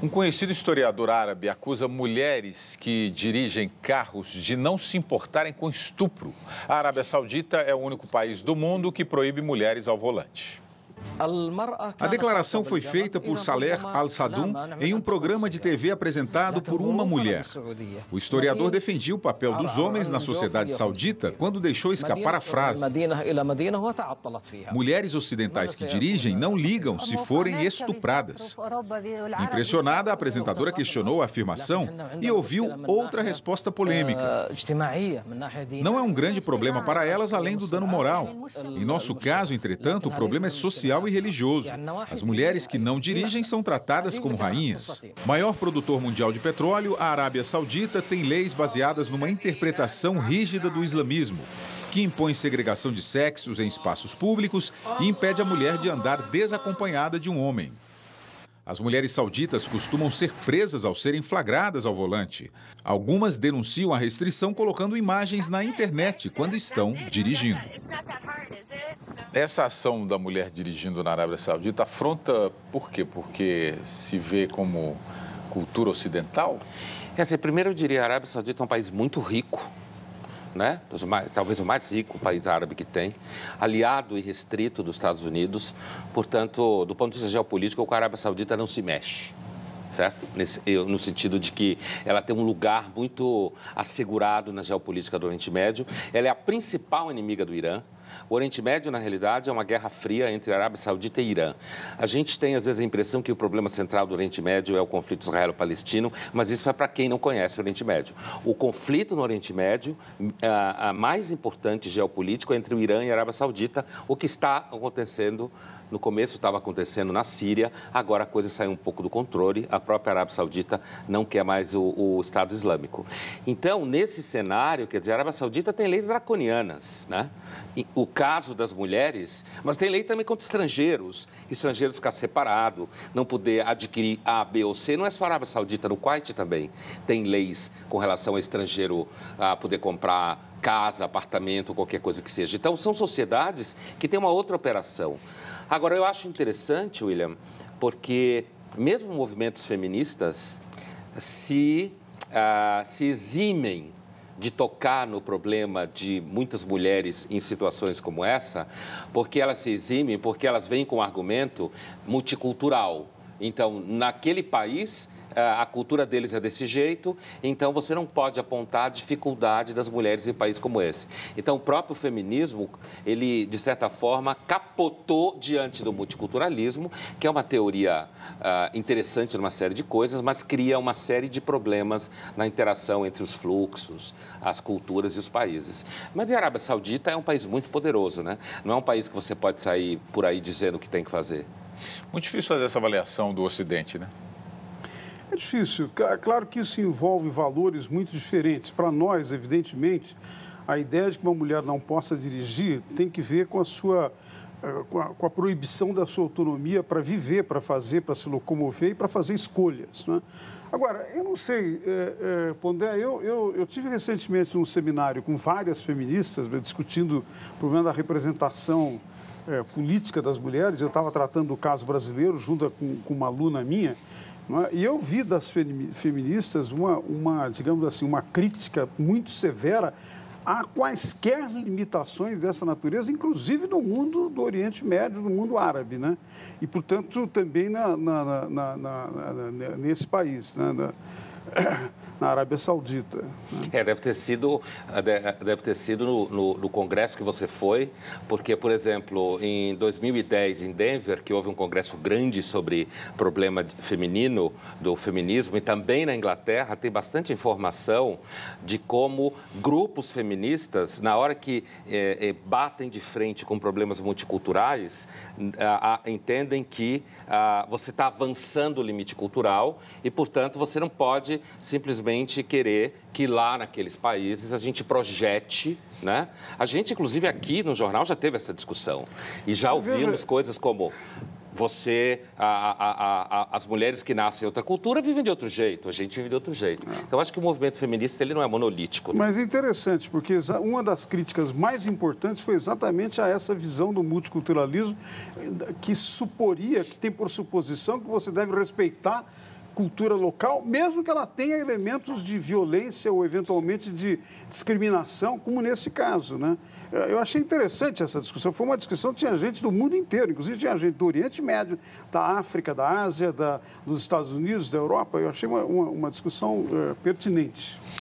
Um conhecido historiador árabe acusa mulheres que dirigem carros de não se importarem com estupro. A Arábia Saudita é o único país do mundo que proíbe mulheres ao volante. A declaração foi feita por Saleh Al-Sadoun em um programa de TV apresentado por uma mulher. O historiador defendia o papel dos homens na sociedade saudita quando deixou escapar a frase: mulheres ocidentais que dirigem não ligam se forem estupradas. Impressionada, a apresentadora questionou a afirmação e ouviu outra resposta polêmica. Não é um grande problema para elas além do dano moral. Em nosso caso, entretanto, o problema é social e religioso. As mulheres que não dirigem são tratadas como rainhas. Maior produtor mundial de petróleo, a Arábia Saudita tem leis baseadas numa interpretação rígida do islamismo, que impõe segregação de sexos em espaços públicos e impede a mulher de andar desacompanhada de um homem. As mulheres sauditas costumam ser presas ao serem flagradas ao volante. Algumas denunciam a restrição colocando imagens na internet quando estão dirigindo. Essa ação da mulher dirigindo na Arábia Saudita afronta por quê? Porque se vê como cultura ocidental? Primeiro eu diria, a Arábia Saudita é um país muito rico, né? Talvez o mais rico país árabe que tem, aliado e restrito dos Estados Unidos. Portanto, do ponto de vista geopolítico, a Arábia Saudita não se mexe, certo? No sentido de que ela tem um lugar muito assegurado na geopolítica do Oriente Médio. Ela é a principal inimiga do Irã. O Oriente Médio, na realidade, é uma guerra fria entre a Arábia Saudita e Irã. A gente tem, às vezes, a impressão que o problema central do Oriente Médio é o conflito israelo-palestino, mas isso é para quem não conhece o Oriente Médio. O conflito no Oriente Médio, a mais importante geopolítico, é entre o Irã e a Arábia Saudita, o que está acontecendo. No começo estava acontecendo na Síria, agora a coisa saiu um pouco do controle, a própria Arábia Saudita não quer mais o Estado Islâmico. Então, nesse cenário, quer dizer, a Arábia Saudita tem leis draconianas, né? E o caso das mulheres, mas tem lei também contra estrangeiros ficar separado, não poder adquirir A, B ou C. Não é só a Arábia Saudita, no Kuwait também tem leis com relação ao estrangeiro a poder comprar casa, apartamento, qualquer coisa que seja. Então, são sociedades que têm uma outra operação. Agora, eu acho interessante, William, porque mesmo movimentos feministas se eximem de tocar no problema de muitas mulheres em situações como essa, porque elas se eximem, porque elas vêm com um argumento multicultural. Então, naquele país, a cultura deles é desse jeito, então você não pode apontar a dificuldade das mulheres em um país como esse. Então, o próprio feminismo, ele, de certa forma, capotou diante do multiculturalismo, que é uma teoria interessante numa série de coisas, mas cria uma série de problemas na interação entre os fluxos, as culturas e os países. Mas a Arábia Saudita é um país muito poderoso, né? Não é um país que você pode sair por aí dizendo o que tem que fazer. Muito difícil fazer essa avaliação do Ocidente, né? É difícil. Claro que isso envolve valores muito diferentes. Para nós, evidentemente, a ideia de que uma mulher não possa dirigir tem que ver com com a proibição da sua autonomia para viver, para fazer, para se locomover e para fazer escolhas, né? Agora, eu não sei, Pondé, eu tive recentemente um seminário com várias feministas discutindo o problema da representação política das mulheres. Eu estava tratando do caso brasileiro junto com uma aluna minha. E eu vi das feministas digamos assim, uma crítica muito severa a quaisquer limitações dessa natureza, inclusive no mundo do Oriente Médio, no mundo árabe, né? E, portanto, também nesse país, né? Na Arábia Saudita. Né? Deve ter sido no congresso que você foi, porque, por exemplo, em 2010, em Denver, que houve um congresso grande sobre problema feminino, do feminismo, e também na Inglaterra, tem bastante informação de como grupos feministas, na hora que batem de frente com problemas multiculturais, entendem que você está avançando o limite cultural e, portanto, você não pode simplesmente querer que lá naqueles países a gente projete, né? A gente, inclusive, aqui no jornal já teve essa discussão e já ouvimos coisas como as mulheres que nascem em outra cultura vivem de outro jeito, a gente vive de outro jeito. Então, acho que o movimento feminista ele não é monolítico. Né? Mas é interessante, porque uma das críticas mais importantes foi exatamente a essa visão do multiculturalismo que suporia, que tem por suposição que você deve respeitar cultura local, mesmo que ela tenha elementos de violência ou, eventualmente, de discriminação, como nesse caso, né? Eu achei interessante essa discussão. Foi uma discussão que tinha gente do mundo inteiro, inclusive tinha gente do Oriente Médio, da África, da Ásia, dos Estados Unidos, da Europa. Eu achei uma discussão pertinente.